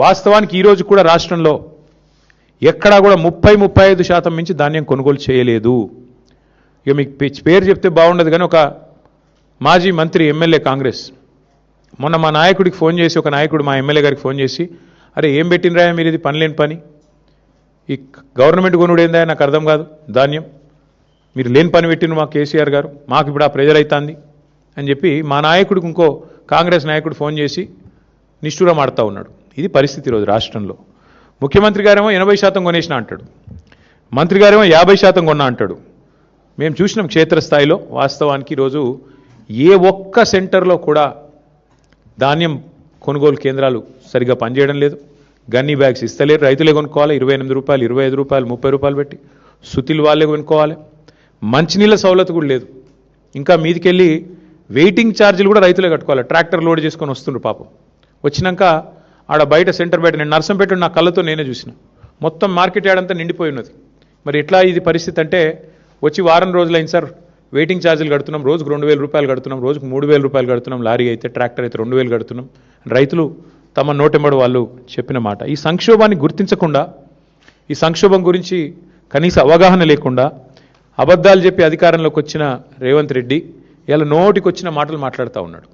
వాస్తవానికి ఈరోజు కూడా రాష్ట్రంలో ఎక్కడా కూడా 30-35% మించి ధాన్యం కొనుగోలు చేయలేదు. ఇక మీకు పేరు చెప్తే బాగుండదు కానీ ఒక మాజీ మంత్రి ఎమ్మెల్యే కాంగ్రెస్ మొన్న మా నాయకుడికి ఫోన్ చేసి, ఒక నాయకుడు మా ఎమ్మెల్యే గారికి ఫోన్ చేసి, అరే ఏం పెట్టినరా మీరు, ఇది పని లేని పని, ఈ గవర్నమెంట్ కొనుడు ఏందా నాకు అర్థం కాదు, ధాన్యం మీరు లేని పని పెట్టిన మా కేసీఆర్ గారు, మాకు ఇప్పుడు ఆ ప్రెజర్ అవుతుంది అని చెప్పి మా నాయకుడికి ఇంకో కాంగ్రెస్ నాయకుడు ఫోన్ చేసి నిష్ఠూరం ఆడుతూ ఉన్నాడు. ఇది పరిస్థితి ఈరోజు రాష్ట్రంలో. ముఖ్యమంత్రి గారేమో 80% కొనేసిన అంటాడు, మంత్రి గారేమో 50% కొన్నా అంటాడు. మేము చూసినాం క్షేత్రస్థాయిలో. వాస్తవానికి ఈరోజు ఏ ఒక్క సెంటర్లో కూడా ధాన్యం కొనుగోలు కేంద్రాలు సరిగ్గా పనిచేయడం లేదు. గన్నీ బ్యాగ్స్ ఇస్తలేరు, రైతులే కొనుక్కోవాలి. 28 రూపాయలు, 25 రూపాయలు, 30 రూపాయలు పెట్టి సుతిలు వాళ్ళే కొనుక్కోవాలి. మంచినీళ్ళ సౌలత్ కూడా లేదు. ఇంకా మీదికెళ్ళి వెయిటింగ్ ఛార్జీలు కూడా రైతులే కట్టుకోవాలి. ట్రాక్టర్ లోడ్ చేసుకొని వస్తుండ్రు పాపం. వచ్చినాక ఆడ బయట సెంటర్ బయట నేను నర్సంపేట నా కళ్ళతో నేనే చూసిన, మొత్తం మార్కెట్ యార్డ్ అంతా నిండిపోయి ఉన్నది. మరి ఎట్లా ఇది పరిస్థితి అంటే, వచ్చి వారం రోజులైంది సార్, వెయిటింగ్ ఛార్జీలు కడుతున్నాం, రోజుకు 2000 రూపాయలు కడుతున్నాం, రోజుకు 3000 రూపాయలు కడుతున్నాం, లారీ అయితే ట్రాక్టర్ అయితే 2000 కడుతున్నాం. రైతులు తమ నోటెంబడి వాళ్ళు చెప్పిన మాట. ఈ సంక్షోభాన్ని గుర్తించకుండా, ఈ సంక్షోభం గురించి కనీస అవగాహన లేకుండా అబద్ధాలు చెప్పి అధికారంలోకి వచ్చిన రేవంత్ రెడ్డి ఇలా నోటికి వచ్చిన మాటలు మాట్లాడుతూ ఉన్నాడు.